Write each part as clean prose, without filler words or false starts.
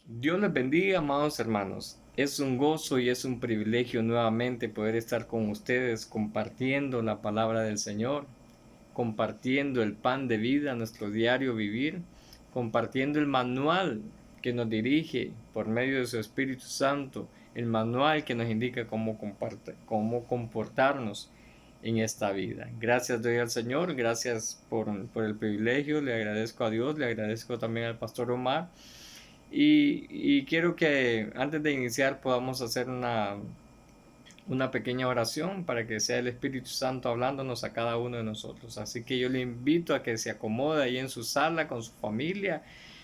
Dios les bendiga, amados hermanos. Es un gozo y es un privilegio nuevamente poder estar con ustedes compartiendo la palabra del Señor, compartiendo el pan de vida, nuestro diario vivir, compartiendo el manual que nos dirige por medio de su Espíritu Santo, el manual que nos indica cómo comportarnos en esta vida. Gracias doy al Señor, gracias por el privilegio, le agradezco a Dios, le agradezco también al pastor Omar. Y quiero que antes de iniciar podamos hacer una pequeña oración para que sea el Espíritu Santo hablándonos a cada uno de nosotros. Así que yo le invito a que se acomode ahí en su sala con su familia,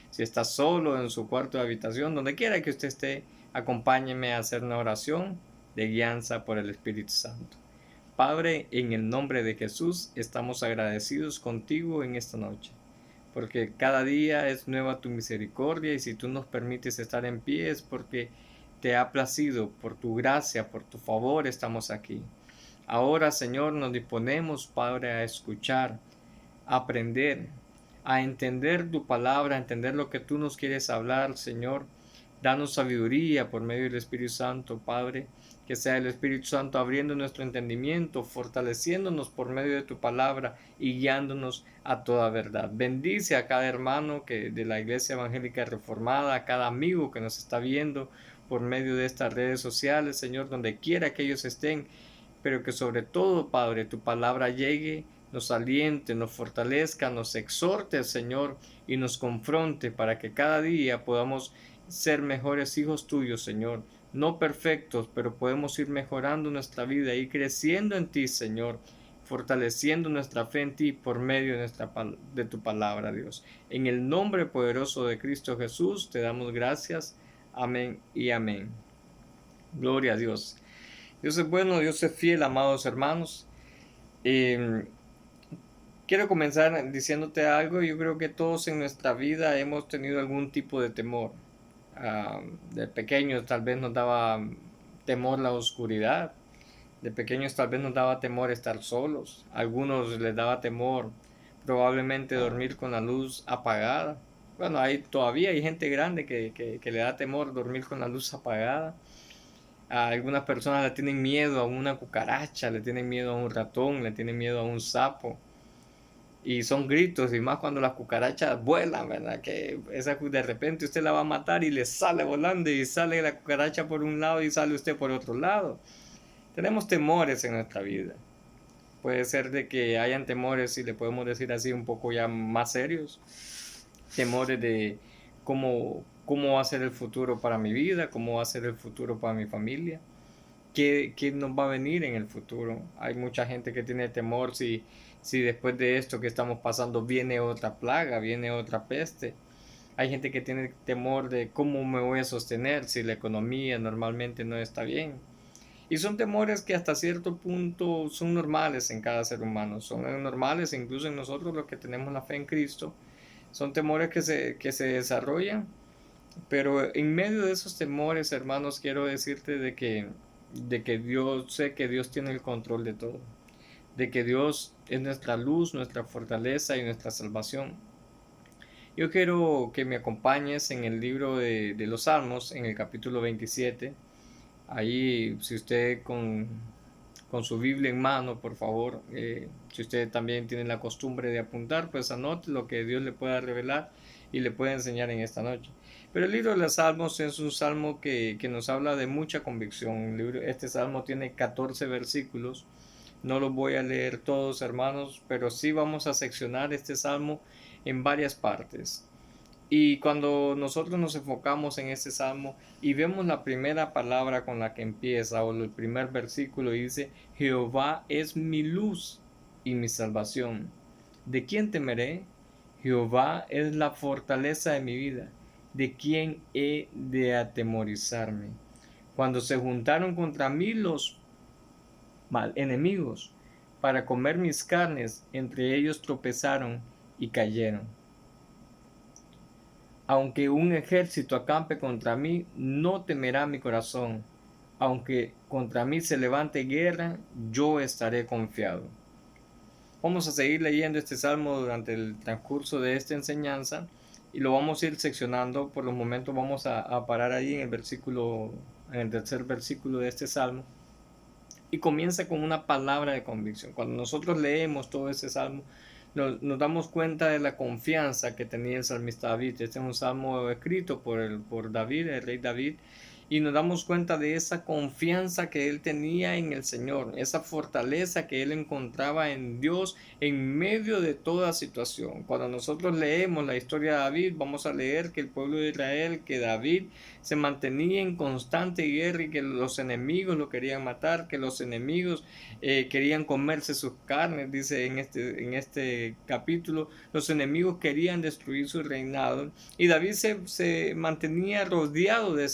si está solo en su cuarto de habitación, donde quiera que usted esté, acompáñeme a hacer una oración de guianza por el Espíritu Santo. Padre, en el nombre de Jesús, estamos agradecidos contigo en esta noche, porque cada día es nueva tu misericordia y si tú nos permites estar en pie es porque te ha placido, por tu gracia, por tu favor estamos aquí. Ahora, Señor, nos disponemos, Padre, a escuchar, a aprender, a entender tu palabra, a entender lo que tú nos quieres hablar, Señor. Danos sabiduría por medio del Espíritu Santo, Padre, que sea el Espíritu Santo abriendo nuestro entendimiento, fortaleciéndonos por medio de tu palabra y guiándonos a toda verdad. Bendice a cada hermano que de la Iglesia Evangélica Reformada, a cada amigo que nos está viendo por medio de estas redes sociales, Señor, donde quiera que ellos estén, pero que sobre todo, Padre, tu palabra llegue, nos aliente, nos fortalezca, nos exhorte, Señor, y nos confronte para que cada día podamos ser mejores hijos tuyos, Señor. No perfectos, pero podemos ir mejorando nuestra vida y creciendo en ti, Señor, fortaleciendo nuestra fe en ti por medio de tu palabra, Dios. En el nombre poderoso de Cristo Jesús te damos gracias. Amén y amén. Gloria a Dios. Dios es bueno, Dios es fiel, amados hermanos. Eh, Quiero comenzar diciéndote algo. Yo creo que todos en nuestra vida hemos tenido algún tipo de temor. De pequeños tal vez nos daba temor la oscuridad. De pequeños tal vez nos daba temor estar solos. A algunos les daba temor probablemente dormir con la luz apagada. Bueno, todavía hay gente grande que le da temor dormir con la luz apagada. A algunas personas le tienen miedo a una cucaracha, le tienen miedo a un ratón, le tienen miedo a un sapo. Y son gritos, y más cuando las cucarachas vuelan, ¿verdad? Que de repente usted la va a matar y le sale volando y sale la cucaracha por un lado y sale usted por otro lado. Tenemos temores en nuestra vida. Puede ser de que hayan temores, si le podemos decir así, un poco ya más serios. Temores de cómo va a ser el futuro para mi vida, cómo va a ser el futuro para mi familia. ¿Qué nos va a venir en el futuro? Hay mucha gente que tiene temor si después de esto que estamos pasando viene otra plaga, viene otra peste. Hay gente que tiene temor de cómo me voy a sostener si la economía normalmente no está bien. Y son temores que hasta cierto punto son normales en cada ser humano, son normales incluso en nosotros los que tenemos la fe en Cristo. Son temores que se desarrollan, pero en medio de esos temores, hermanos, quiero decirte de que Dios, sé que Dios tiene el control de todo, de que Dios es nuestra luz, nuestra fortaleza y nuestra salvación. Yo quiero que me acompañes en el libro de los Salmos, en el capítulo 27. Ahí, si usted con su Biblia en mano, por favor, si usted también tiene la costumbre de apuntar, pues anote lo que Dios le pueda revelar y le pueda enseñar en esta noche. Pero el libro de los Salmos es un salmo que nos habla de mucha convicción. Este salmo tiene 14 versículos. No los voy a leer todos, hermanos, pero sí vamos a seccionar este salmo en varias partes. Y cuando nosotros nos enfocamos en este salmo y vemos la primera palabra con la que empieza, o el primer versículo, y dice: Jehová es mi luz y mi salvación. ¿De quién temeré? Jehová es la fortaleza de mi vida. ¿De quién he de atemorizarme? Cuando se juntaron contra mí los enemigos para comer mis carnes, entre ellos tropezaron y cayeron. Aunque un ejército acampe contra mí, no temerá mi corazón. Aunque contra mí se levante guerra, yo estaré confiado. Vamos a seguir leyendo este salmo durante el transcurso de esta enseñanza, y lo vamos a ir seccionando. Por los momentos vamos a parar ahí en el tercer versículo de este salmo. Y comienza con una palabra de convicción. Cuando nosotros leemos todo ese salmo, nos damos cuenta de la confianza que tenía el salmista David. Este es un salmo escrito por David, el rey David, y nos damos cuenta de esa confianza que él tenía en el Señor, esa fortaleza que él encontraba en Dios en medio de toda situación. Cuando nosotros leemos la historia de David, vamos a leer que el pueblo de Israel, que David se mantenía en constante guerra y que los enemigos lo querían matar, que los enemigos querían comerse sus carnes, dice en este capítulo, los enemigos querían destruir su reinado, y David se mantenía rodeado de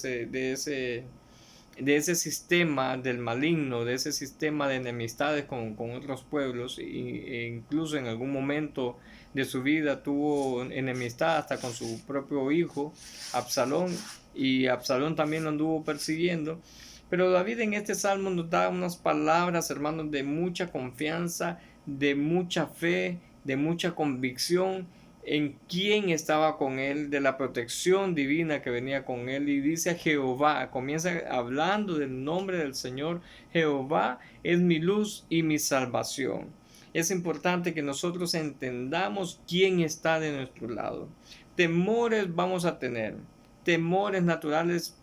ese sistema del maligno, de ese sistema de enemistades con otros pueblos, e incluso en algún momento de su vida tuvo enemistad hasta con su propio hijo, Absalón, y Absalón también lo anduvo persiguiendo. Pero David en este salmo nos da unas palabras, hermanos, de mucha confianza, de mucha fe, de mucha convicción en quién estaba con él, de la protección divina que venía con él, y dice Jehová, comienza hablando del nombre del Señor. Jehová es mi luz y mi salvación. Es importante que nosotros entendamos quién está de nuestro lado. Temores vamos a tener, temores naturales,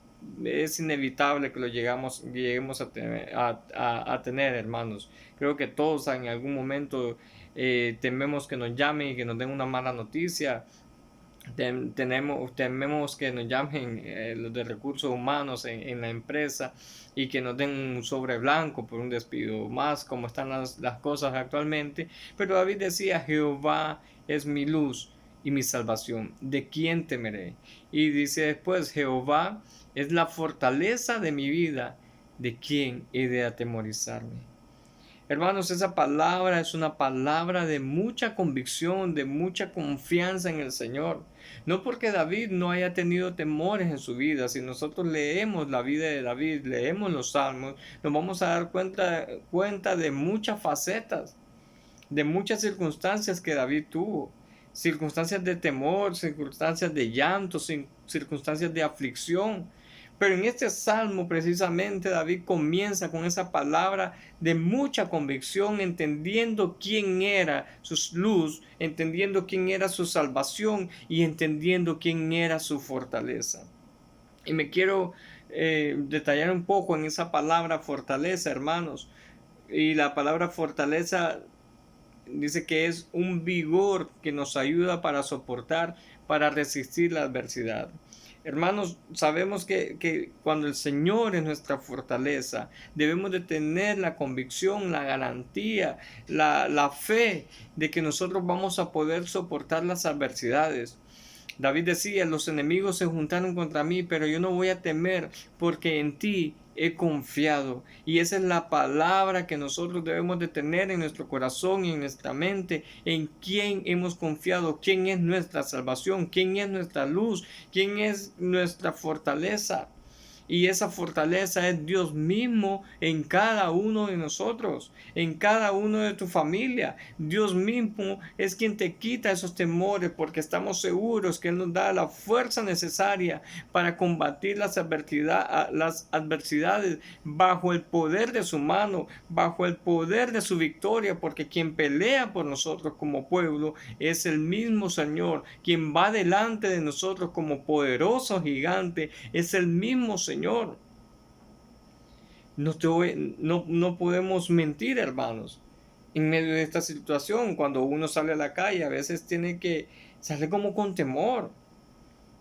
es inevitable que lo lleguemos a tener, hermanos. Creo que todos en algún momento tememos que nos llamen y que nos den una mala noticia. Tememos que nos llamen los de recursos humanos en la empresa y que nos den un sobre blanco por un despido, más como están las cosas actualmente. Pero David decía, Jehová es mi luz y mi salvación, ¿de quién temeré? Y dice después, Jehová es la fortaleza de mi vida, ¿de quién he de atemorizarme? Hermanos, esa palabra es una palabra de mucha convicción, de mucha confianza en el Señor. No porque David no haya tenido temores en su vida. Si nosotros leemos la vida de David, leemos los salmos, nos vamos a dar cuenta de muchas facetas, de muchas circunstancias que David tuvo. Circunstancias de temor, circunstancias de llanto, circunstancias de aflicción. Pero en este salmo precisamente David comienza con esa palabra de mucha convicción, entendiendo quién era su luz, entendiendo quién era su salvación y entendiendo quién era su fortaleza. Y me quiero detallar un poco en esa palabra fortaleza, hermanos. Y la palabra fortaleza dice que es un vigor que nos ayuda para soportar, para resistir la adversidad. Hermanos, sabemos que cuando el Señor es nuestra fortaleza, debemos de tener la convicción, la garantía, la fe de que nosotros vamos a poder soportar las adversidades. David decía, los enemigos se juntaron contra mí, pero yo no voy a temer porque en ti he confiado. Y esa es la palabra que nosotros debemos de tener en nuestro corazón y en nuestra mente, en quién hemos confiado, quién es nuestra salvación, quién es nuestra luz, quién es nuestra fortaleza. Y esa fortaleza es Dios mismo en cada uno de nosotros, en cada uno de tu familia. Dios mismo es quien te quita esos temores porque estamos seguros que Él nos da la fuerza necesaria para combatir las adversidades bajo el poder de su mano, bajo el poder de su victoria, porque quien pelea por nosotros como pueblo es el mismo Señor, quien va delante de nosotros como poderoso gigante, es el mismo Señor. No podemos mentir, hermanos. En medio de esta situación, cuando uno sale a la calle, a veces tiene que salir como con temor.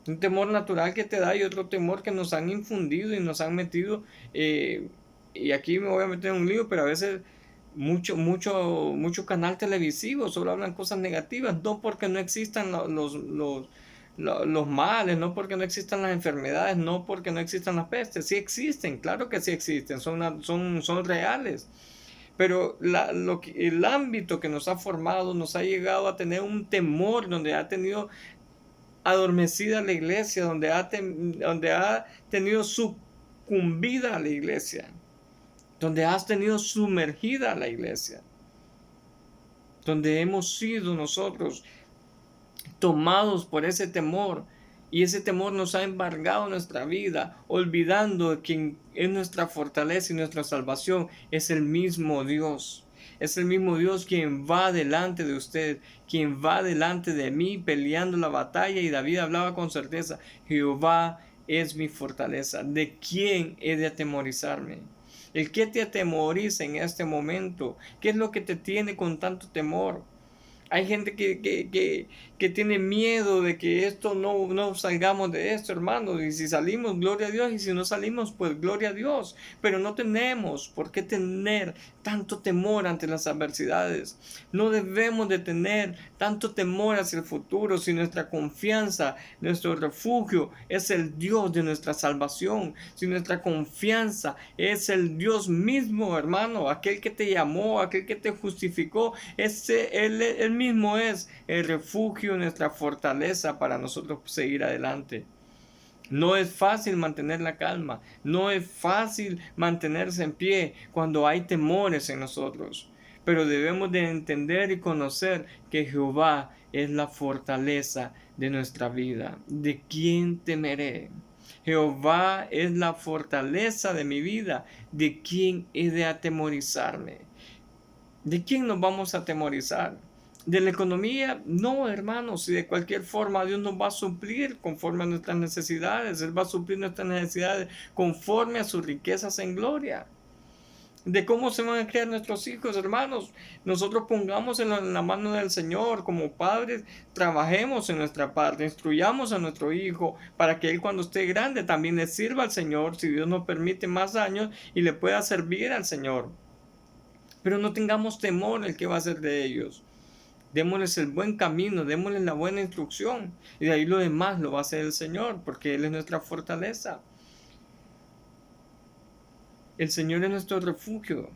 Un temor natural que te da y otro temor que nos han infundido y nos han metido. Y aquí me voy a meter en un lío, pero a veces mucho canal televisivo solo hablan cosas negativas, no porque no existan los males, no porque no existan las enfermedades, no porque no existan las pestes, sí existen, claro que sí existen, son reales. Pero el ámbito que nos ha formado nos ha llegado a tener un temor donde ha tenido adormecida la iglesia, donde ha tenido sucumbida a la iglesia, donde has tenido sumergida la iglesia, donde hemos sido nosotros tomados por ese temor. Y ese temor nos ha embargado nuestra vida, olvidando que es nuestra fortaleza y nuestra salvación. Es el mismo Dios. Es el mismo Dios quien va delante de usted, quien va delante de mí peleando la batalla. Y David hablaba con certeza: Jehová es mi fortaleza. ¿De quién he de atemorizarme? ¿El que te atemoriza en este momento? ¿Qué es lo que te tiene con tanto temor? Hay gente que tiene miedo de que esto no salgamos de esto, hermanos. Y si salimos, gloria a Dios. Y si no salimos, pues gloria a Dios. Pero no tenemos por qué tener tanto temor ante las adversidades. No debemos de tener tanto temor hacia el futuro si nuestra confianza, nuestro refugio es el Dios de nuestra salvación. Si nuestra confianza es el Dios mismo, hermano, aquel que te llamó, aquel que te justificó, él mismo es el refugio, nuestra fortaleza para nosotros seguir adelante. No es fácil mantener la calma, no es fácil mantenerse en pie cuando hay temores en nosotros, pero debemos de entender y conocer que Jehová es la fortaleza de nuestra vida. ¿De quién temeré? Jehová es la fortaleza de mi vida. ¿De quién he de atemorizarme? ¿De quién nos vamos a atemorizar? ¿De la economía? No, hermanos, y de cualquier forma Dios nos va a suplir conforme a nuestras necesidades. Él va a suplir nuestras necesidades conforme a sus riquezas en gloria. De cómo se van a criar nuestros hijos, hermanos. Nosotros pongamos en la mano del Señor como padres, trabajemos en nuestra parte, instruyamos a nuestro hijo para que él cuando esté grande también le sirva al Señor, si Dios nos permite más años, y le pueda servir al Señor. Pero no tengamos temor el que va a hacer de ellos. Démosles el buen camino, démosles la buena instrucción. Y de ahí lo demás lo va a hacer el Señor, porque Él es nuestra fortaleza. El Señor es nuestro refugio,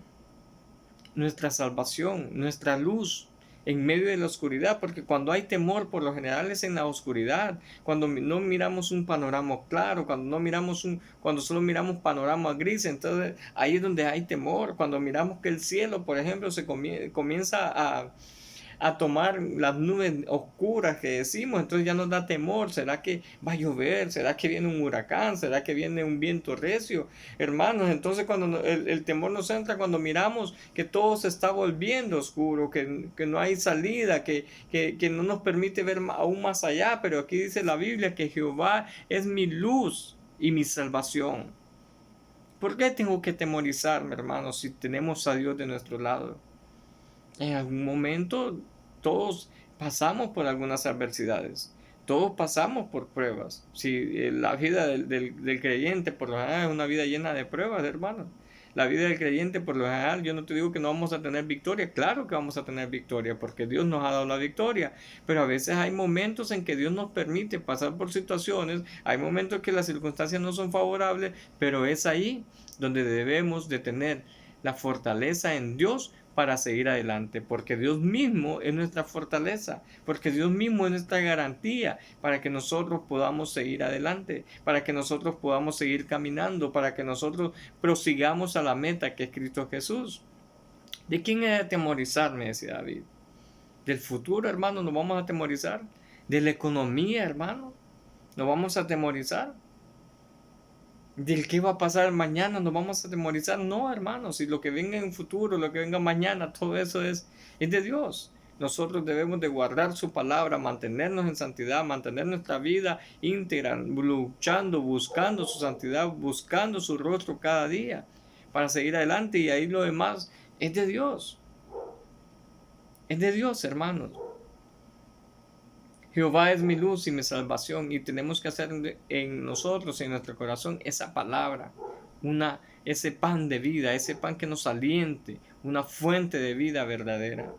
nuestra salvación, nuestra luz en medio de la oscuridad, porque cuando hay temor, por lo general es en la oscuridad, cuando no miramos un panorama claro, cuando solo miramos panorama gris, entonces ahí es donde hay temor. Cuando miramos que el cielo, por ejemplo, comienza a tomar las nubes oscuras que decimos, entonces ya nos da temor. ¿Será que va a llover? ¿Será que viene un huracán? ¿Será que viene un viento recio? Hermanos, entonces cuando el temor nos entra cuando miramos que todo se está volviendo oscuro, que no hay salida, que no nos permite ver aún más allá. Pero aquí dice la Biblia que Jehová es mi luz y mi salvación. ¿Por qué tengo que temorizarme, hermanos, si tenemos a Dios de nuestro lado? En algún momento todos pasamos por algunas adversidades, todos pasamos por pruebas. Si la vida del creyente por lo general es una vida llena de pruebas, hermano. La vida del creyente por lo general, yo no te digo que no vamos a tener victoria, claro que vamos a tener victoria, porque Dios nos ha dado la victoria, pero a veces hay momentos en que Dios nos permite pasar por situaciones, hay momentos que las circunstancias no son favorables, pero es ahí donde debemos de tener la fortaleza en Dios para seguir adelante, porque Dios mismo es nuestra fortaleza, porque Dios mismo es nuestra garantía para que nosotros podamos seguir adelante, para que nosotros podamos seguir caminando, para que nosotros prosigamos a la meta que es Cristo Jesús. ¿De quién he de atemorizarme? Decía David. ¿Del futuro, hermano, nos vamos a atemorizar? ¿De la economía, hermano, nos vamos a atemorizar? ¿Del qué va a pasar mañana nos vamos a atemorizar? No, hermanos, si lo que venga en el futuro, lo que venga mañana, todo eso es de Dios. Nosotros debemos de guardar su palabra, mantenernos en santidad, mantener nuestra vida íntegra, luchando, buscando su santidad, buscando su rostro cada día para seguir adelante, y ahí lo demás es de Dios. Es de Dios, hermanos. Jehová es mi luz y mi salvación, y tenemos que hacer en nosotros, en nuestro corazón, esa palabra, ese pan de vida, ese pan que nos aliente, una fuente de vida verdadera.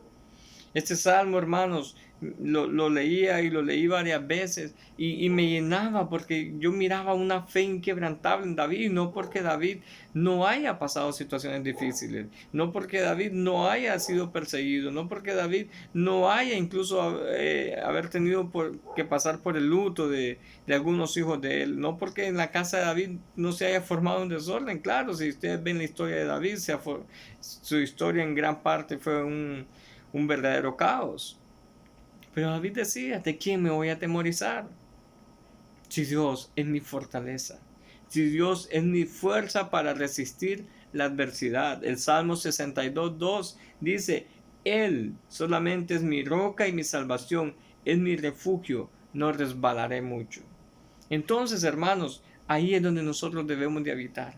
Este salmo, hermanos, lo leía y lo leí varias veces y me llenaba, porque yo miraba una fe inquebrantable en David, no porque David no haya pasado situaciones difíciles, no porque David no haya sido perseguido, no porque David no haya incluso haber tenido que pasar por el luto de algunos hijos de él, no porque en la casa de David no se haya formado un desorden. Claro, si ustedes ven la historia de David, su historia en gran parte fue un verdadero caos. Pero David decía, ¿de quién me voy a atemorizar? Si Dios es mi fortaleza, si Dios es mi fuerza para resistir la adversidad. El Salmo 62:2 dice, Él solamente es mi roca y mi salvación, es mi refugio, no resbalaré mucho. Entonces, hermanos, ahí es donde nosotros debemos de habitar.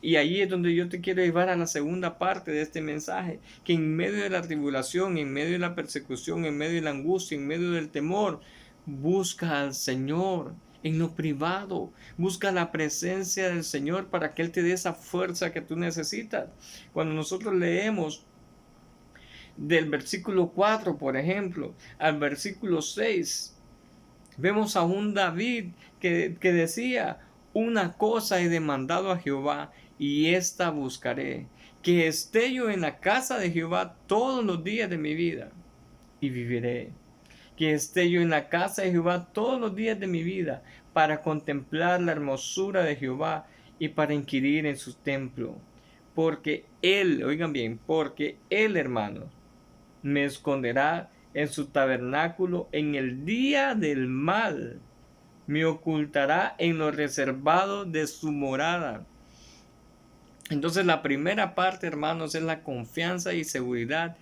Y ahí es donde yo te quiero llevar a la segunda parte de este mensaje, que en medio de la tribulación, en medio de la persecución, en medio de la angustia, en medio del temor, busca al Señor en lo privado, busca la presencia del Señor para que Él te dé esa fuerza que tú necesitas. Cuando nosotros leemos del versículo 4, por ejemplo, al versículo 6, vemos a un David que decía, una cosa he demandado a Jehová y esta buscaré, que esté yo en la casa de Jehová todos los días de mi vida y viviré. Que esté yo en la casa de Jehová todos los días de mi vida para contemplar la hermosura de Jehová y para inquirir en su templo. Porque Él, oigan bien, porque Él, hermano, me esconderá en su tabernáculo en el día del mal, me ocultará en lo reservado de su morada. Entonces la primera parte, hermanos, es la confianza y seguridad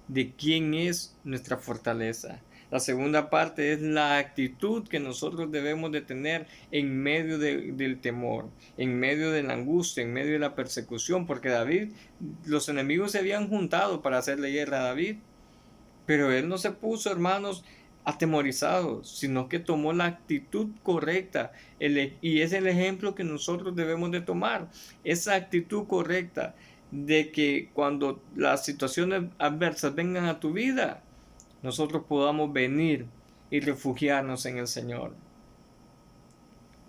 de quién es nuestra fortaleza. La segunda parte es la actitud que nosotros debemos de tener en medio del temor, en medio de la angustia, en medio de la persecución, porque David, los enemigos se habían juntado para hacerle guerra a David. Pero él no se puso, hermanos, atemorizado, sino que tomó la actitud correcta. Y es el ejemplo que nosotros debemos de tomar. Esa actitud correcta de que cuando las situaciones adversas vengan a tu vida, nosotros podamos venir y refugiarnos en el Señor.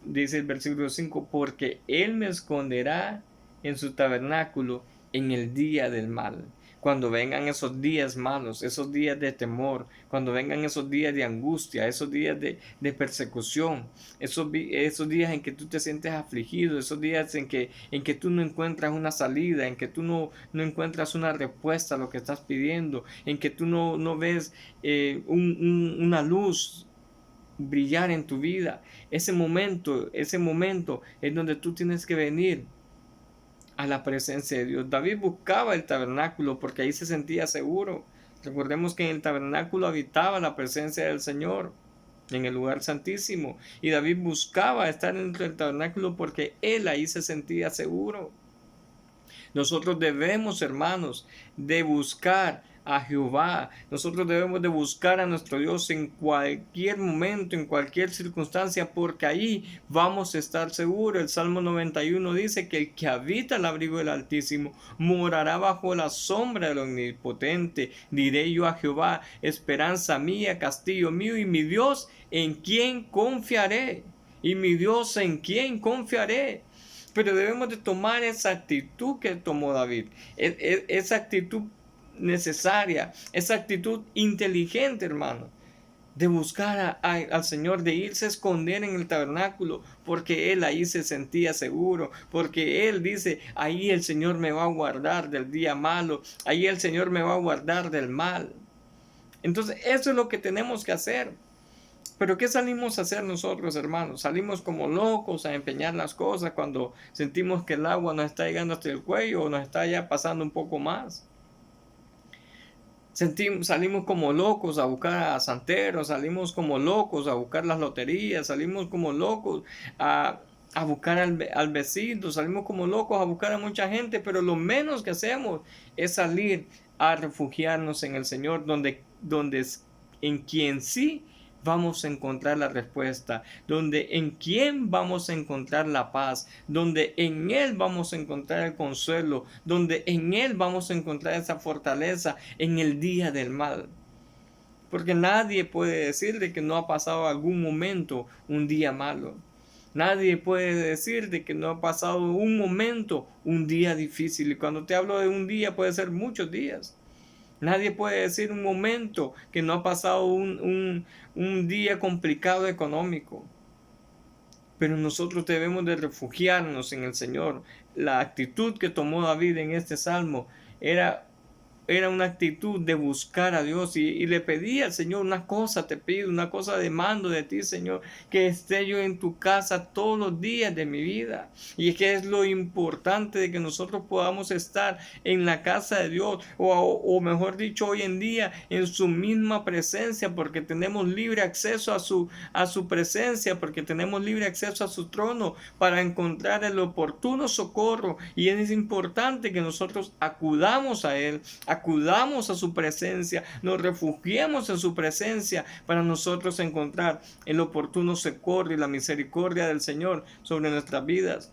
Dice el versículo 5, porque Él me esconderá en su tabernáculo en el día del mal. Cuando vengan esos días malos, esos días de temor, cuando vengan esos días de angustia, esos días de persecución, esos días en que tú te sientes afligido, esos días en que tú no encuentras una salida, en que tú no encuentras una respuesta a lo que estás pidiendo, en que tú no ves una luz brillar en tu vida. Ese momento es donde tú tienes que venir a la presencia de Dios. David buscaba el tabernáculo porque ahí se sentía seguro. Recordemos que en el tabernáculo habitaba la presencia del Señor, en el lugar santísimo. Y David buscaba estar dentro del tabernáculo porque él ahí se sentía seguro. Nosotros debemos, hermanos, de buscar a Jehová. Nosotros debemos de buscar a nuestro Dios en cualquier momento, en cualquier circunstancia, porque ahí vamos a estar seguros. El Salmo 91 dice que el que habita el abrigo del Altísimo morará bajo la sombra del Omnipotente. Diré yo a Jehová, esperanza mía, castillo mío y mi Dios, ¿en quién confiaré? Y mi Dios, ¿en quién confiaré? Pero debemos de tomar esa actitud que tomó David, esa actitud necesaria, esa actitud inteligente, hermano, de buscar al Señor, de irse a esconder en el tabernáculo, porque Él ahí se sentía seguro, porque Él dice, ahí el Señor me va a guardar del día malo, ahí el Señor me va a guardar del mal. Entonces, eso es lo que tenemos que hacer. Pero ¿qué salimos a hacer nosotros, hermanos? Salimos como locos a empeñar las cosas cuando sentimos que el agua nos está llegando hasta el cuello o nos está ya pasando un poco más. Salimos como locos a buscar a santeros, salimos como locos a buscar las loterías, salimos como locos a buscar al vecino, salimos como locos a buscar a mucha gente, pero lo menos que hacemos es salir a refugiarnos en el Señor, en quien sí vamos a encontrar la respuesta, donde en quien vamos a encontrar la paz, donde en Él vamos a encontrar el consuelo, donde en Él vamos a encontrar esa fortaleza en el día del mal. Porque nadie puede decir de que no ha pasado algún momento un día malo. Nadie puede decir de que no ha pasado un momento un día difícil. Y cuando te hablo de un día puede ser muchos días. Nadie puede decir un momento que no ha pasado un día complicado económico. Pero nosotros debemos de refugiarnos en el Señor. La actitud que tomó David en este salmo era era una actitud de buscar a Dios y le pedía al Señor: una cosa te pido, una cosa demando de ti, Señor, que esté yo en tu casa todos los días de mi vida. Y es que es lo importante de que nosotros podamos estar en la casa de Dios, o mejor dicho, hoy en día en su misma presencia, porque tenemos libre acceso a su presencia, porque tenemos libre acceso a su trono para encontrar el oportuno socorro. Y es importante que nosotros acudamos a Él, acudamos a su presencia, nos refugiemos en su presencia para nosotros encontrar el oportuno socorro y la misericordia del Señor sobre nuestras vidas.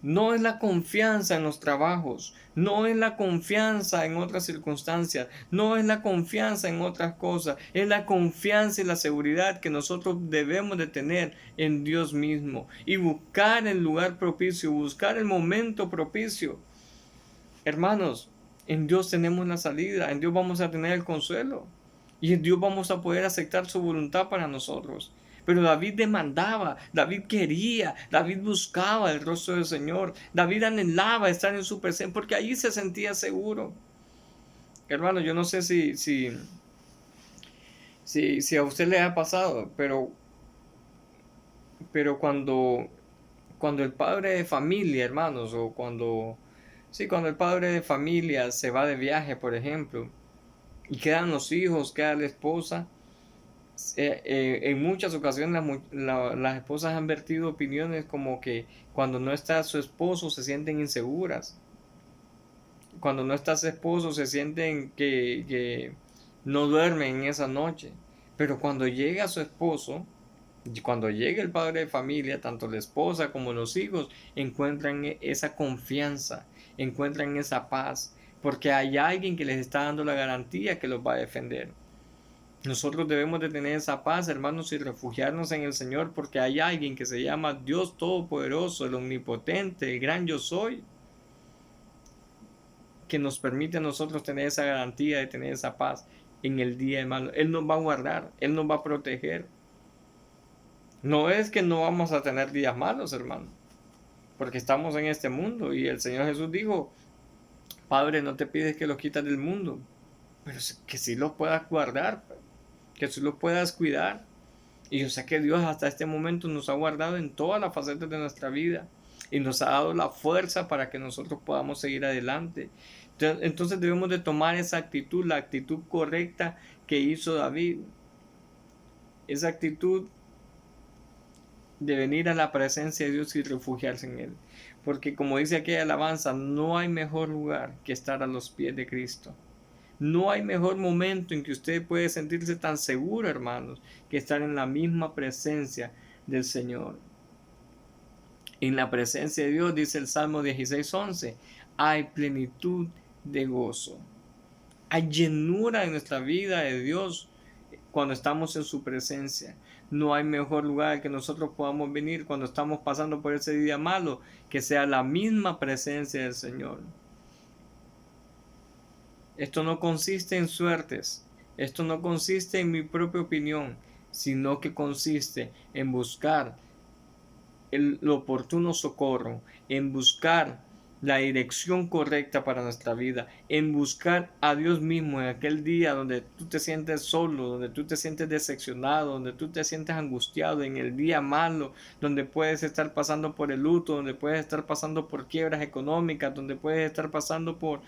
No es la confianza en los trabajos, no es la confianza en otras circunstancias, no es la confianza en otras cosas, es la confianza y la seguridad que nosotros debemos de tener en Dios mismo y buscar el lugar propicio, buscar el momento propicio. Hermanos, en Dios tenemos la salida, en Dios vamos a tener el consuelo y en Dios vamos a poder aceptar su voluntad para nosotros. Pero David demandaba, David quería, David buscaba el rostro del Señor, David anhelaba estar en su presencia porque allí se sentía seguro. Hermano, yo no sé si a usted le ha pasado, pero cuando el padre de familia, hermanos, o cuando el padre de familia se va de viaje, por ejemplo, y quedan los hijos, queda la esposa, en muchas ocasiones las esposas han vertido opiniones como que cuando no está su esposo se sienten inseguras. Cuando no está su esposo se sienten que no duermen en esa noche. Pero cuando llega su esposo, y cuando llega el padre de familia, tanto la esposa como los hijos encuentran esa confianza, encuentran esa paz, porque hay alguien que les está dando la garantía que los va a defender. Nosotros debemos de tener esa paz, hermanos, y refugiarnos en el Señor, porque hay alguien que se llama Dios Todopoderoso, el Omnipotente, el Gran Yo Soy, que nos permite a nosotros tener esa garantía de tener esa paz en el día de malo. Él nos va a guardar, Él nos va a proteger. No es que no vamos a tener días malos, hermano, porque estamos en este mundo y el Señor Jesús dijo: Padre, no te pides que los quitas del mundo, pero que sí los puedas guardar, que sí los puedas cuidar. Y yo sé que Dios hasta este momento nos ha guardado en todas las facetas de nuestra vida y nos ha dado la fuerza para que nosotros podamos seguir adelante. Entonces debemos de tomar esa actitud, la actitud correcta que hizo David. Esa actitud de venir a la presencia de Dios y refugiarse en Él. Porque como dice aquella alabanza, no hay mejor lugar que estar a los pies de Cristo. No hay mejor momento en que usted puede sentirse tan seguro, hermanos, que estar en la misma presencia del Señor. En la presencia de Dios, dice el Salmo 16:11, hay plenitud de gozo. Hay llenura en nuestra vida de Dios cuando estamos en su presencia. No hay mejor lugar que nosotros podamos venir cuando estamos pasando por ese día malo, que sea la misma presencia del Señor. Esto no consiste en suertes, esto no consiste en mi propia opinión, sino que consiste en buscar el oportuno socorro, en buscar la dirección correcta para nuestra vida, en buscar a Dios mismo en aquel día donde tú te sientes solo, donde tú te sientes decepcionado, donde tú te sientes angustiado, en el día malo, donde puedes estar pasando por el luto, donde puedes estar pasando por quiebras económicas, donde puedes estar pasando por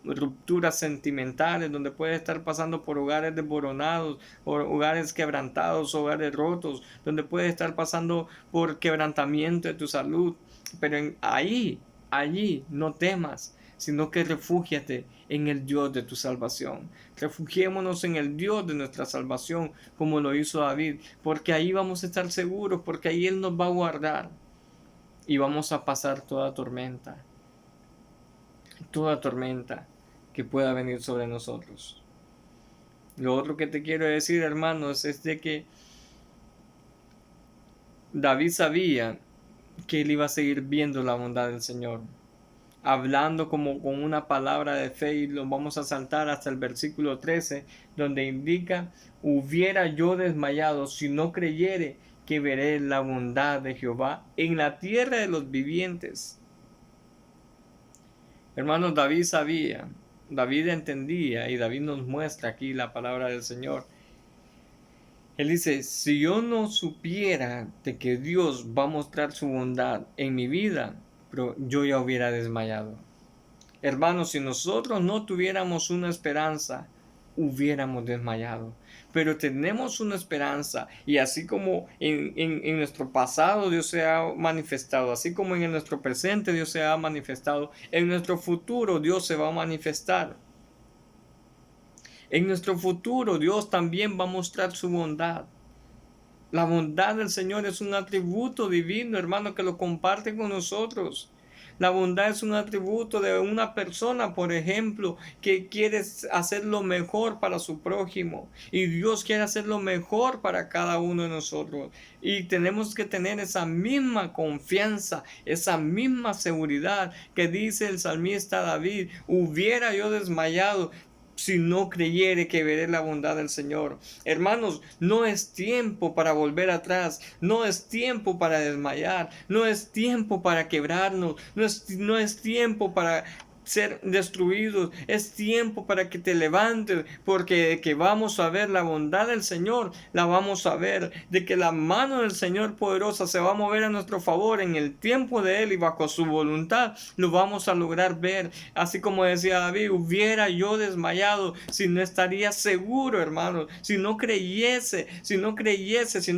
rupturas sentimentales, donde puedes estar pasando por hogares desmoronados, por hogares quebrantados, hogares rotos, donde puedes estar pasando por quebrantamiento de tu salud, pero allí no temas, sino que refúgiate en el Dios de tu salvación. Refugiémonos en el Dios de nuestra salvación, como lo hizo David, porque ahí vamos a estar seguros, porque ahí Él nos va a guardar y vamos a pasar toda tormenta que pueda venir sobre nosotros. Lo otro que te quiero decir, hermanos, es de que David sabía que él iba a seguir viendo la bondad del Señor, hablando como con una palabra de fe, y lo vamos a saltar hasta el versículo 13, donde indica: hubiera yo desmayado si no creyere que veré la bondad de Jehová en la tierra de los vivientes. Hermanos, David sabía, David entendía y David nos muestra aquí la palabra del Señor. Él dice, si yo no supiera de que Dios va a mostrar su bondad en mi vida, pero yo ya hubiera desmayado. Hermanos, si nosotros no tuviéramos una esperanza, hubiéramos desmayado. Pero tenemos una esperanza y así como en nuestro pasado Dios se ha manifestado, así como en nuestro presente Dios se ha manifestado, en nuestro futuro Dios se va a manifestar. En nuestro futuro Dios también va a mostrar su bondad. La bondad del Señor es un atributo divino, hermano, que lo comparte con nosotros. La bondad es un atributo de una persona, por ejemplo, que quiere hacer lo mejor para su prójimo. Y Dios quiere hacer lo mejor para cada uno de nosotros. Y tenemos que tener esa misma confianza, esa misma seguridad que dice el salmista David, hubiera yo desmayado si no creyere que veré la bondad del Señor. Hermanos, no es tiempo para volver atrás, no es tiempo para desmayar, no es tiempo para quebrarnos, no es tiempo para ser destruidos, es tiempo para que te levantes, porque de que vamos a ver la bondad del Señor, la vamos a ver, de que la mano del Señor poderosa se va a mover a nuestro favor en el tiempo de Él y bajo su voluntad, lo vamos a lograr ver. Así como decía David, hubiera yo desmayado si no estaría seguro, hermanos, si no creyese, si no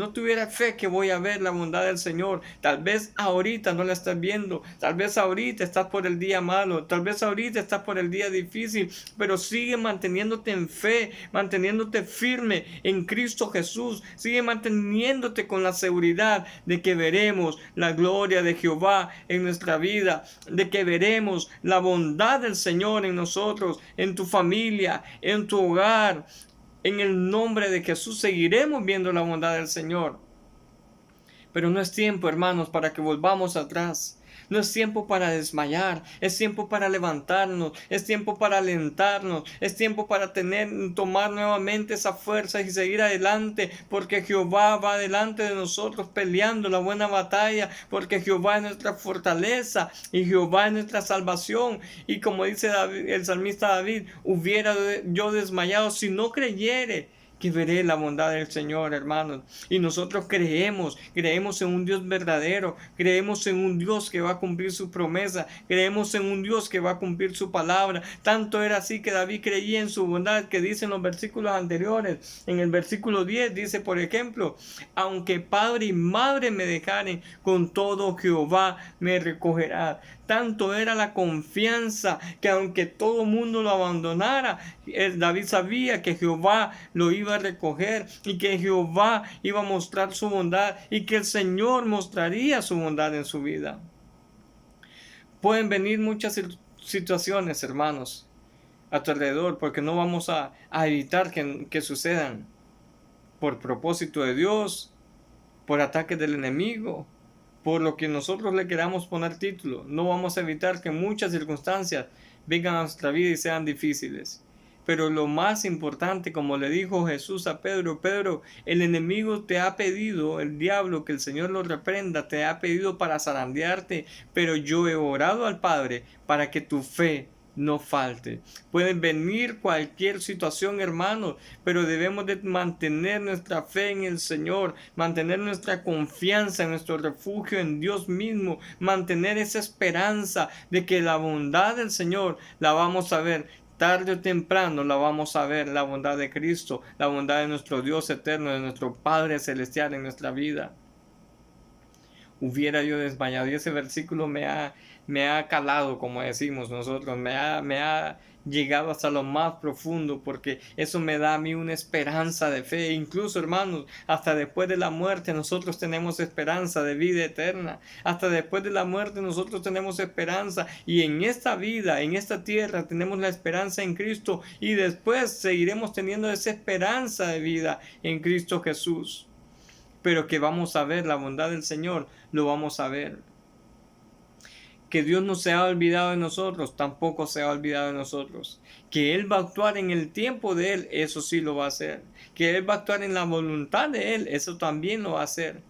tuviera fe que voy a ver la bondad del Señor. Tal vez ahorita no la estás viendo, tal vez ahorita estás por el día malo, tal vez ahorita estás por el día difícil, pero sigue manteniéndote en fe, manteniéndote firme en Cristo Jesús, sigue manteniéndote con la seguridad de que veremos la gloria de Jehová en nuestra vida, de que veremos la bondad del Señor en nosotros, en tu familia, en tu hogar. En el nombre de Jesús seguiremos viendo la bondad del Señor. Pero no es tiempo, hermanos, para que volvamos atrás. No es tiempo para desmayar, es tiempo para levantarnos, es tiempo para alentarnos, es tiempo para tomar nuevamente esa fuerza y seguir adelante, porque Jehová va delante de nosotros peleando la buena batalla, porque Jehová es nuestra fortaleza y Jehová es nuestra salvación. Y como dice David, el salmista David, hubiera yo desmayado si no creyere que veré la bondad del Señor, hermanos. Y nosotros creemos en un Dios verdadero, creemos en un Dios que va a cumplir su promesa, creemos en un Dios que va a cumplir su palabra. Tanto era así que David creía en su bondad, que dice en los versículos anteriores. En el versículo 10 dice, por ejemplo, aunque padre y madre me dejaren, con todo Jehová me recogerá. Tanto era la confianza que aunque todo mundo lo abandonara, David sabía que Jehová lo iba a recoger y que Jehová iba a mostrar su bondad y que el Señor mostraría su bondad en su vida. Pueden venir muchas situaciones, hermanos, a tu alrededor, porque no vamos a evitar que sucedan por propósito de Dios, por ataques del enemigo, por lo que nosotros le queramos poner título. No vamos a evitar que muchas circunstancias vengan a nuestra vida y sean difíciles. Pero lo más importante, como le dijo Jesús a Pedro, Pedro, el enemigo te ha pedido, el diablo, que el Señor lo reprenda, te ha pedido para zarandearte, pero yo he orado al Padre para que tu fe no falte. Pueden venir cualquier situación, hermanos, pero debemos de mantener nuestra fe en el Señor, mantener nuestra confianza en nuestro refugio en Dios mismo, mantener esa esperanza de que la bondad del Señor la vamos a ver. Tarde o temprano la vamos a ver, la bondad de Cristo, la bondad de nuestro Dios eterno, de nuestro Padre celestial en nuestra vida. Hubiera yo desmayado. Y ese versículo me ha calado, como decimos nosotros, me ha llegado hasta lo más profundo, porque eso me da a mí una esperanza de fe. Incluso, hermanos, hasta después de la muerte nosotros tenemos esperanza de vida eterna. Hasta después de la muerte nosotros tenemos esperanza, y en esta vida, en esta tierra, tenemos la esperanza en Cristo, y después seguiremos teniendo esa esperanza de vida en Cristo Jesús. Pero que vamos a ver la bondad del Señor, lo vamos a ver. Que Dios no se ha olvidado de nosotros, tampoco se ha olvidado de nosotros. Que Él va a actuar en el tiempo de Él, eso sí lo va a hacer. Que Él va a actuar en la voluntad de Él, eso también lo va a hacer.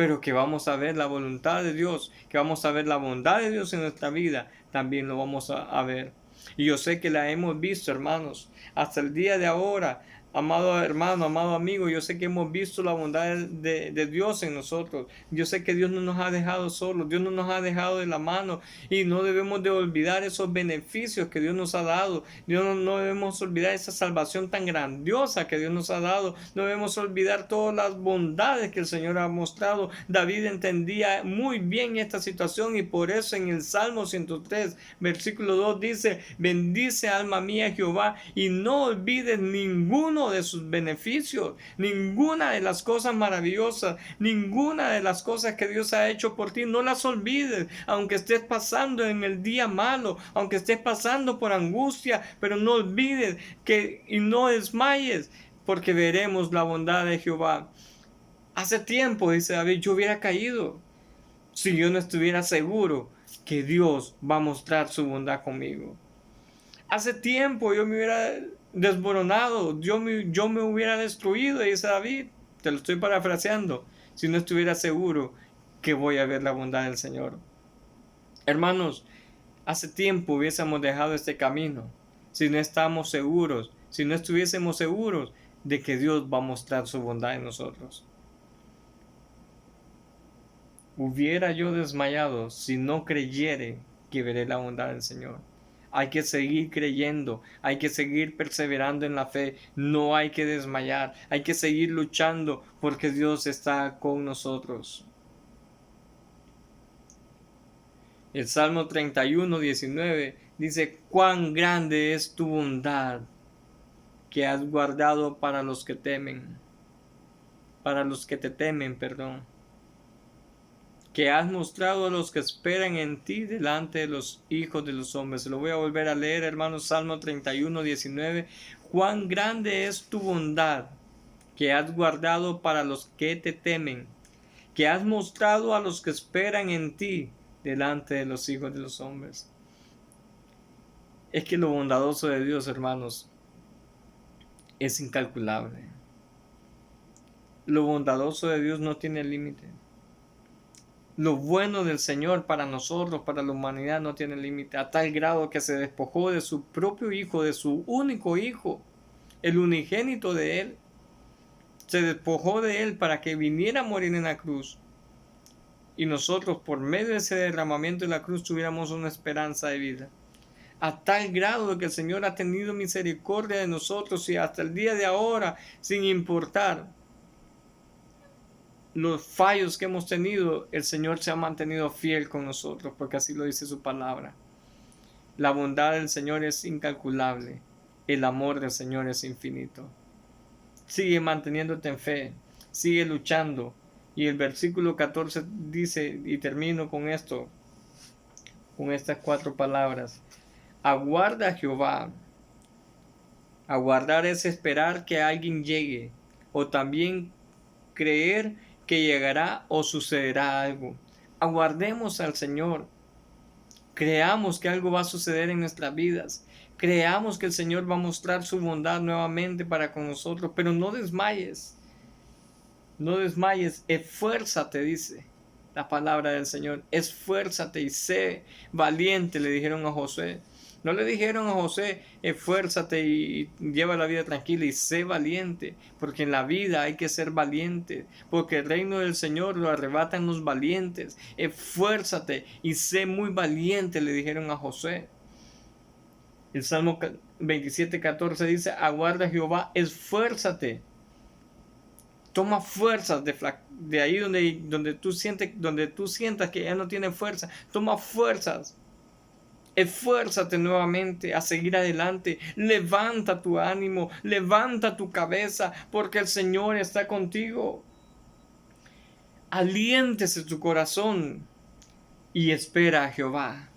pero que vamos a ver la voluntad de Dios, que vamos a ver la bondad de Dios en nuestra vida, también lo vamos a ver. Y yo sé que la hemos visto, hermanos, hasta el día de ahora. Amado hermano, amado amigo, yo sé que hemos visto la bondad de Dios en nosotros. Yo sé que Dios no nos ha dejado solos, Dios no nos ha dejado de la mano y no debemos de olvidar esos beneficios que Dios nos ha dado. No debemos olvidar esa salvación tan grandiosa que Dios nos ha dado. No debemos olvidar todas las bondades que el Señor ha mostrado. David entendía muy bien esta situación y por eso en el Salmo 103, versículo 2 dice: bendice alma mía Jehová y no olvides ninguno de sus beneficios, ninguna de las cosas maravillosas, ninguna de las cosas que Dios ha hecho por ti, no las olvides, aunque estés pasando en el día malo, aunque estés pasando por angustia, pero no olvides y no desmayes, porque veremos la bondad de Jehová. Hace tiempo, dice David, yo hubiera caído si yo no estuviera seguro que Dios va a mostrar su bondad conmigo. Hace tiempo yo me hubiera desmoronado, yo me hubiera destruido, dice David, te lo estoy parafraseando, si no estuviera seguro que voy a ver la bondad del Señor. Hermanos, hace tiempo hubiésemos dejado este camino, si no estamos seguros, si no estuviésemos seguros de que Dios va a mostrar su bondad en nosotros. Hubiera yo desmayado si no creyere que veré la bondad del Señor. Hay que seguir creyendo, hay que seguir perseverando en la fe, no hay que desmayar, hay que seguir luchando porque Dios está con nosotros. El Salmo 31, 19 dice: cuán grande es tu bondad que has guardado para los que temen, para los que te temen, perdón, que has mostrado a los que esperan en ti delante de los hijos de los hombres. Lo voy a volver a leer, hermanos, Salmo 31, 19. Cuán grande es tu bondad que has guardado para los que te temen, que has mostrado a los que esperan en ti delante de los hijos de los hombres. Es que lo bondadoso de Dios, hermanos, es incalculable. Lo bondadoso de Dios no tiene límite. Lo bueno del Señor para nosotros, para la humanidad, no tiene límite, a tal grado que se despojó de su propio Hijo, de su único Hijo, el unigénito de Él. Se despojó de Él para que viniera a morir en la cruz. Y nosotros, por medio de ese derramamiento de la cruz, tuviéramos una esperanza de vida. A tal grado que el Señor ha tenido misericordia de nosotros y hasta el día de ahora, sin importar los fallos que hemos tenido, el Señor se ha mantenido fiel con nosotros, porque así lo dice su palabra. La bondad del Señor es incalculable, el amor del Señor es infinito. Sigue manteniéndote en fe, sigue luchando. Y el versículo 14 dice, y termino con esto, con estas 4 palabras: aguarda a Jehová. Aguardar es esperar que alguien llegue, o también creer que llegará o sucederá algo. Aguardemos al Señor. Creamos que algo va a suceder en nuestras vidas. Creamos que el Señor va a mostrar su bondad nuevamente para con nosotros, pero no desmayes. No desmayes, esfuérzate, dice la palabra del Señor. Esfuérzate y sé valiente, le dijeron a Josué. No le dijeron a José: esfuérzate y lleva la vida tranquila y sé valiente, porque en la vida hay que ser valiente, porque el reino del Señor lo arrebatan los valientes. Esfuérzate y sé muy valiente, le dijeron a José. El Salmo 27:14 dice: aguarda a Jehová, esfuérzate. Toma fuerzas de ahí donde tú sientas que ya no tienes fuerza. Toma fuerzas. Esfuérzate nuevamente a seguir adelante. Levanta tu ánimo, levanta tu cabeza, porque el Señor está contigo. Aliéntese tu corazón y espera a Jehová.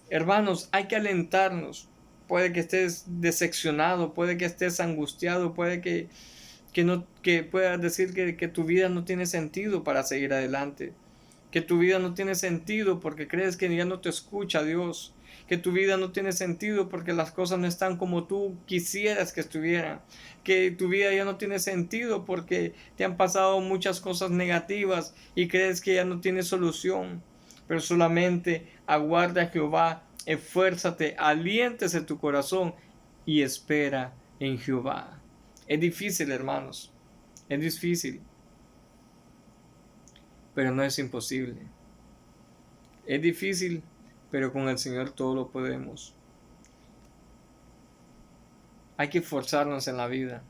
Hermanos, hay que alentarnos. Puede que estés decepcionado, puede que estés angustiado, puede que puedas decir que tu vida no tiene sentido para seguir adelante. Que tu vida no tiene sentido porque crees que ya no te escucha Dios. que tu vida no tiene sentido porque las cosas no están como tú quisieras que estuvieran, que tu vida ya no tiene sentido porque te han pasado muchas cosas negativas y crees que ya no tiene solución. Pero solamente aguarda a Jehová, esfuérzate, aliéntese tu corazón y espera en Jehová. Es difícil, hermanos, es difícil, pero no es imposible. Es difícil, pero con el Señor todo lo podemos. Hay que esforzarnos en la vida,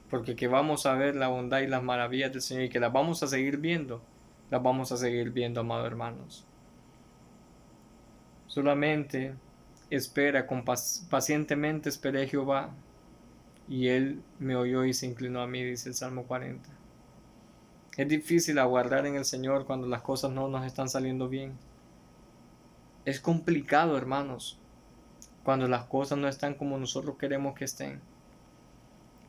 porque que vamos a ver la bondad y las maravillas del Señor y que las vamos a seguir viendo, amados hermanos. Solamente espera, pacientemente esperé a Jehová, y Él me oyó y se inclinó a mí, dice el Salmo 40. Es difícil aguardar en el Señor cuando las cosas no nos están saliendo bien. Es complicado, hermanos, cuando las cosas no están como nosotros queremos que estén.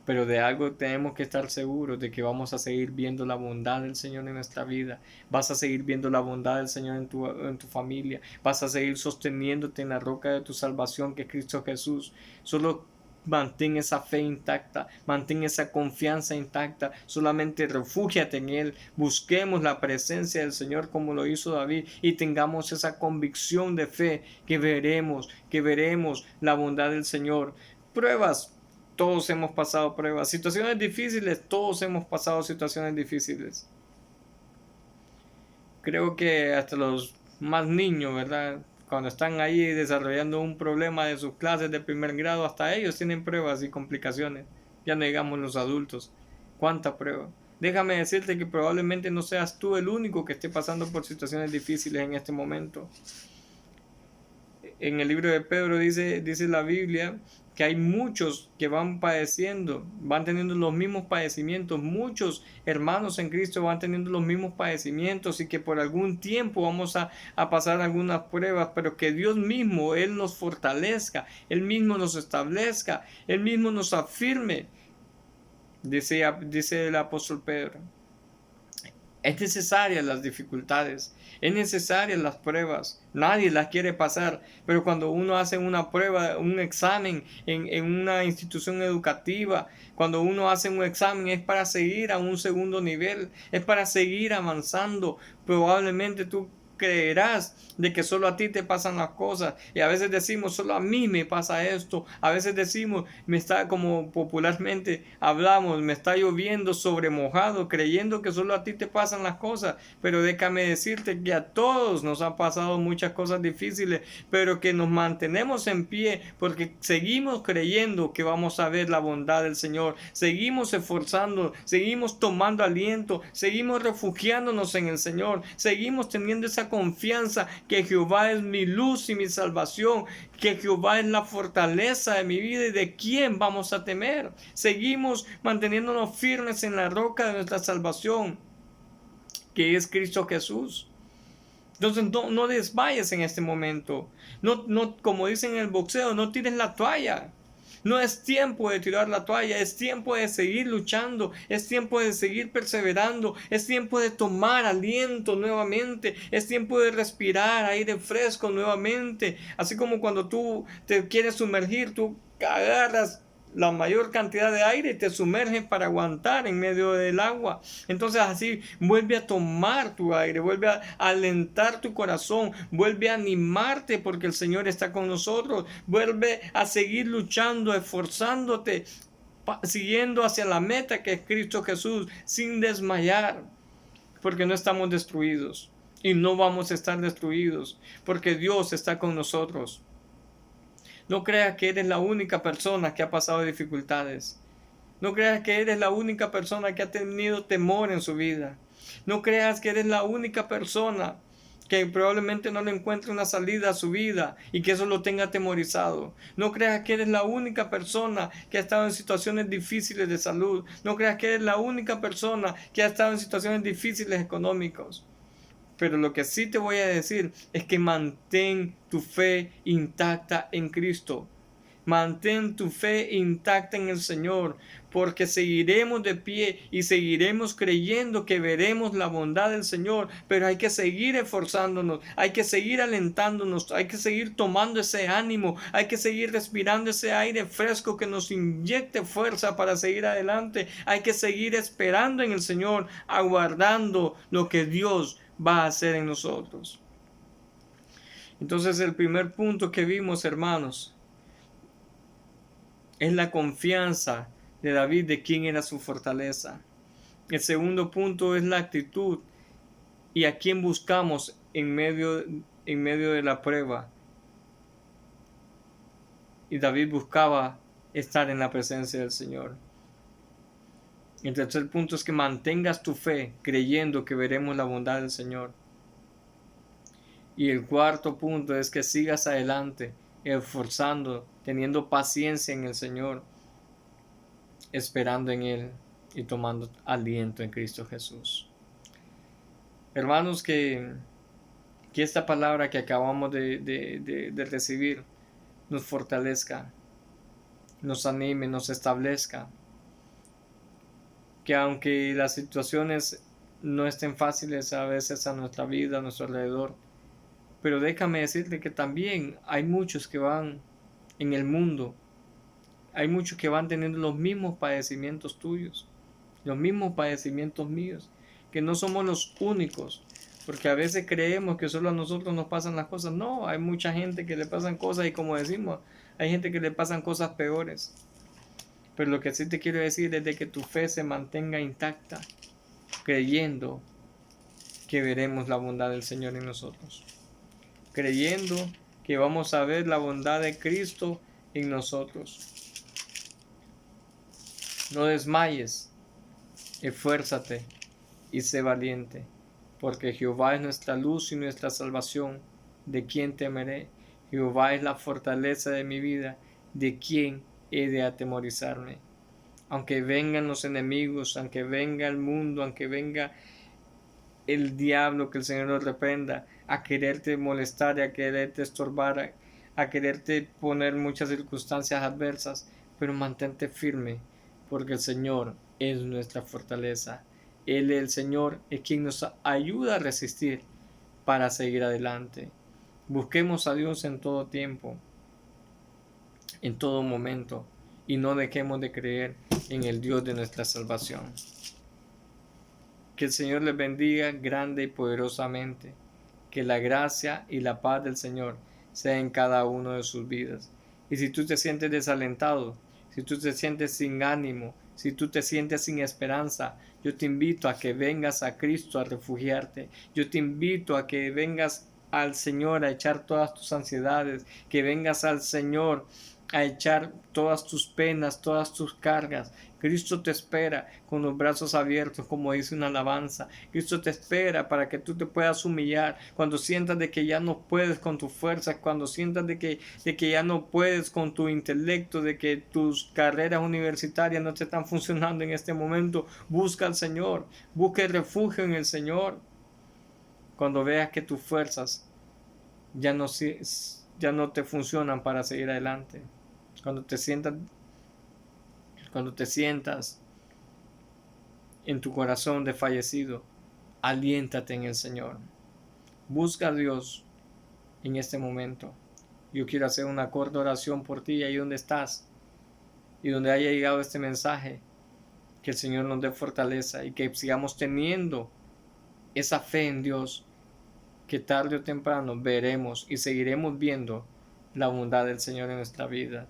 Pero de algo tenemos que estar seguros, de que vamos a seguir viendo la bondad del Señor en nuestra vida. Vas a seguir viendo la bondad del Señor en tu familia. Vas a seguir sosteniéndote en la roca de tu salvación, que es Cristo Jesús. Solo mantén esa fe intacta, mantén esa confianza intacta, solamente refúgiate en Él, busquemos la presencia del Señor como lo hizo David y tengamos esa convicción de fe que veremos la bondad del Señor. Pruebas, todos hemos pasado pruebas, situaciones difíciles, todos hemos pasado situaciones difíciles. Creo que hasta los más niños, ¿verdad? Cuando están ahí desarrollando un problema de sus clases de primer grado, hasta ellos tienen pruebas y complicaciones. Ya no digamos los adultos. ¿Cuánta prueba? Déjame decirte que probablemente no seas tú el único que esté pasando por situaciones difíciles en este momento. En el libro de Pedro dice la Biblia que hay muchos que van padeciendo, van teniendo los mismos padecimientos, muchos hermanos en Cristo van teniendo los mismos padecimientos y que por algún tiempo vamos a pasar algunas pruebas, pero que Dios mismo, Él nos fortalezca, Él mismo nos establezca, Él mismo nos afirme, dice el apóstol Pedro. Es necesaria las dificultades, es necesaria las pruebas, nadie las quiere pasar, pero cuando uno hace una prueba, un examen en una institución educativa, cuando uno hace un examen es para seguir a un segundo nivel, es para seguir avanzando. Probablemente tú creerás de que solo a ti te pasan las cosas y a veces decimos solo a mí me pasa esto, a veces decimos me está, como popularmente hablamos, me está lloviendo sobre mojado, creyendo que solo a ti te pasan las cosas, pero déjame decirte que a todos nos han pasado muchas cosas difíciles, pero que nos mantenemos en pie porque seguimos creyendo que vamos a ver la bondad del Señor, seguimos esforzando, seguimos tomando aliento, seguimos refugiándonos en el Señor, seguimos teniendo esa confianza que Jehová es mi luz y mi salvación, que Jehová es la fortaleza de mi vida y de quién vamos a temer. Seguimos manteniéndonos firmes en la roca de nuestra salvación, que es Cristo Jesús. Entonces no desmayes en este momento. No, como dicen en el boxeo, no tires la toalla. No es tiempo de tirar la toalla, es tiempo de seguir luchando, es tiempo de seguir perseverando, es tiempo de tomar aliento nuevamente, es tiempo de respirar aire fresco nuevamente. Así como cuando tú te quieres sumergir, tú agarras la mayor cantidad de aire y te sumerges para aguantar en medio del agua. Entonces así vuelve a tomar tu aire, vuelve a alentar tu corazón, vuelve a animarte porque el Señor está con nosotros, vuelve a seguir luchando, esforzándote, siguiendo hacia la meta que es Cristo Jesús, sin desmayar, porque no estamos destruidos y no vamos a estar destruidos, porque Dios está con nosotros. No creas que eres la única persona que ha pasado dificultades. No creas que eres la única persona que ha tenido temor en su vida. No creas que eres la única persona que probablemente no le encuentre una salida a su vida y que eso lo tenga atemorizado. No creas que eres la única persona que ha estado en situaciones difíciles de salud. No creas que eres la única persona que ha estado en situaciones difíciles económicas. Pero lo que sí te voy a decir es que mantén tu fe intacta en Cristo. Mantén tu fe intacta en el Señor, porque seguiremos de pie y seguiremos creyendo que veremos la bondad del Señor, pero hay que seguir esforzándonos, hay que seguir alentándonos, hay que seguir tomando ese ánimo, hay que seguir respirando ese aire fresco que nos inyecte fuerza para seguir adelante, hay que seguir esperando en el Señor, aguardando lo que Dios va a hacer en nosotros. Entonces el primer punto que vimos, hermanos, es la confianza de David de quién era su fortaleza. El segundo punto es la actitud y a quién buscamos en medio de la prueba. Y David buscaba estar en la presencia del Señor. El tercer punto es que mantengas tu fe creyendo que veremos la bondad del Señor. Y el cuarto punto es que sigas adelante, esforzando, teniendo paciencia en el Señor, esperando en Él y tomando aliento en Cristo Jesús. Hermanos, que esta palabra que acabamos de recibir nos fortalezca, nos anime, nos establezca. Que aunque las situaciones no estén fáciles a veces a nuestra vida, a nuestro alrededor, pero déjame decirte que también hay muchos que van en el mundo, hay muchos que van teniendo los mismos padecimientos tuyos, los mismos padecimientos míos, que no somos los únicos, porque a veces creemos que solo a nosotros nos pasan las cosas. No, hay mucha gente que le pasan cosas y como decimos, hay gente que le pasan cosas peores. Pero lo que sí te quiero decir es de que tu fe se mantenga intacta, creyendo que veremos la bondad del Señor en nosotros, creyendo que vamos a ver la bondad de Cristo en nosotros. No desmayes, esfuérzate y sé valiente, porque Jehová es nuestra luz y nuestra salvación. ¿De quién temeré? Jehová es la fortaleza de mi vida. ¿De quién he de atemorizarme? Aunque vengan los enemigos, aunque venga el mundo, aunque venga el diablo, que el Señor lo reprenda, a quererte molestar y a quererte estorbar, a quererte poner muchas circunstancias adversas, pero mantente firme, porque el Señor es nuestra fortaleza. Él, el Señor, es quien nos ayuda a resistir para seguir adelante. Busquemos a Dios en todo tiempo, en todo momento, y no dejemos de creer en el Dios de nuestra salvación. Que el Señor les bendiga grande y poderosamente. Que la gracia y la paz del Señor sea en cada uno de sus vidas. Y si tú te sientes desalentado, si tú te sientes sin ánimo, si tú te sientes sin esperanza, yo te invito a que vengas a Cristo a refugiarte. Yo te invito a que vengas al Señor a echar todas tus ansiedades, que vengas al Señor a echar todas tus penas, todas tus cargas. Cristo te espera con los brazos abiertos, como dice una alabanza. Cristo te espera para que tú te puedas humillar cuando sientas de que ya no puedes con tu fuerza, cuando sientas de que ya no puedes con tu intelecto, de que tus carreras universitarias no te están funcionando en este momento. Busca al Señor, busca el refugio en el Señor. Cuando veas que tus fuerzas ya no te funcionan para seguir adelante. Cuando te sientas en tu corazón desfallecido, aliéntate en el Señor. Busca a Dios en este momento. Yo quiero hacer una corta oración por ti ahí donde estás y donde haya llegado este mensaje. Que el Señor nos dé fortaleza y que sigamos teniendo esa fe en Dios, que tarde o temprano veremos y seguiremos viendo la bondad del Señor en nuestra vida.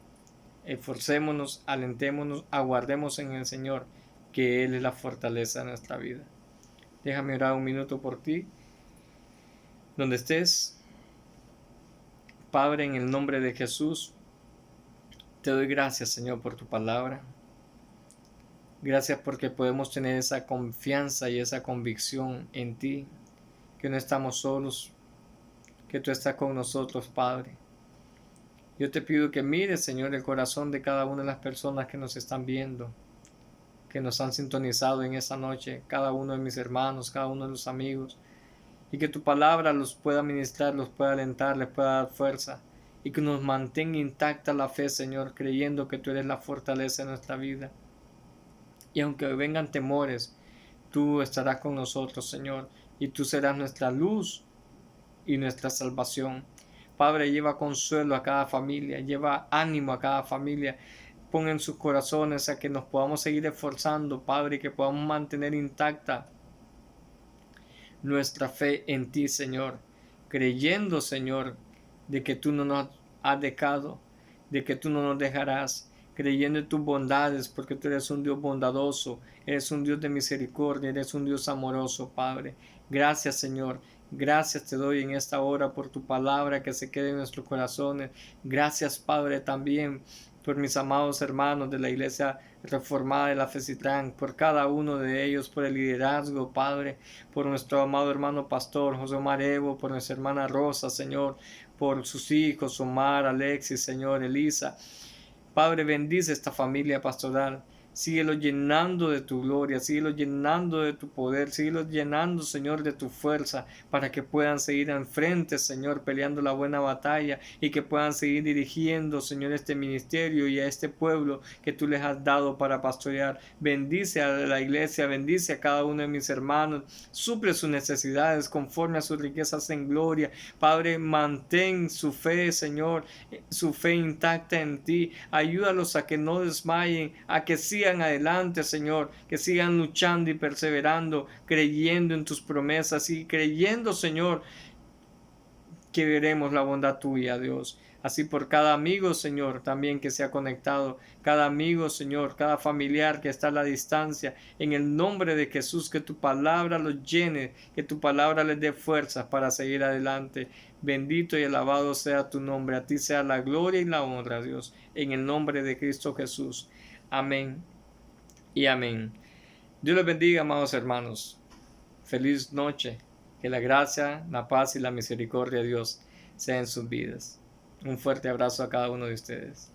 Esforcémonos, alentémonos, aguardemos en el Señor, que Él es la fortaleza de nuestra vida. Déjame orar un minuto por ti, donde estés. Padre, en el nombre de Jesús, te doy gracias, Señor, por tu palabra. Gracias porque podemos tener esa confianza y esa convicción en ti, que no estamos solos, que tú estás con nosotros, Padre. Yo te pido que mires, Señor, el corazón de cada una de las personas que nos están viendo, que nos han sintonizado en esta noche, cada uno de mis hermanos, cada uno de los amigos, y que tu palabra los pueda ministrar, los pueda alentar, les pueda dar fuerza, y que nos mantenga intacta la fe, Señor, creyendo que tú eres la fortaleza de nuestra vida. Y aunque vengan temores, tú estarás con nosotros, Señor, y tú serás nuestra luz y nuestra salvación. Padre, lleva consuelo a cada familia, lleva ánimo a cada familia. Pon en sus corazones a que nos podamos seguir esforzando, Padre, y que podamos mantener intacta nuestra fe en ti, Señor, creyendo, Señor, de que tú no nos has dejado, de que tú no nos dejarás, creyendo en tus bondades, porque tú eres un Dios bondadoso, eres un Dios de misericordia, eres un Dios amoroso, Padre. Gracias, Señor. Gracias te doy en esta hora por tu palabra que se quede en nuestros corazones. Gracias, Padre, también por mis amados hermanos de la Iglesia Reformada de la Fecitrán, por cada uno de ellos, por el liderazgo, Padre, por nuestro amado hermano pastor José Omar Evo, por nuestra hermana Rosa, Señor, por sus hijos, Omar, Alexis, Señor, Elisa. Padre, bendice esta familia pastoral. Síguelo llenando de tu gloria, síguelo llenando de tu poder, síguelo llenando, Señor, de tu fuerza, para que puedan seguir enfrente, Señor, peleando la buena batalla y que puedan seguir dirigiendo, Señor, este ministerio y a este pueblo que tú les has dado para pastorear. Bendice a la iglesia, bendice a cada uno de mis hermanos, suple sus necesidades conforme a sus riquezas en gloria. Padre, mantén su fe, Señor, su fe intacta en ti. Ayúdalos a que no desmayen, a que sigan adelante, Señor, que sigan luchando y perseverando, creyendo en tus promesas y creyendo, Señor, que veremos la bondad tuya, Dios. Así por cada amigo, Señor, también que se ha conectado, cada amigo, Señor, cada familiar que está a la distancia, en el nombre de Jesús, que tu palabra los llene, que tu palabra les dé fuerzas para seguir adelante. Bendito y alabado sea tu nombre, a ti sea la gloria y la honra, Dios, en el nombre de Cristo Jesús. Amén y amén. Dios les bendiga, amados hermanos. Feliz noche. Que la gracia, la paz y la misericordia de Dios sea en sus vidas. Un fuerte abrazo a cada uno de ustedes.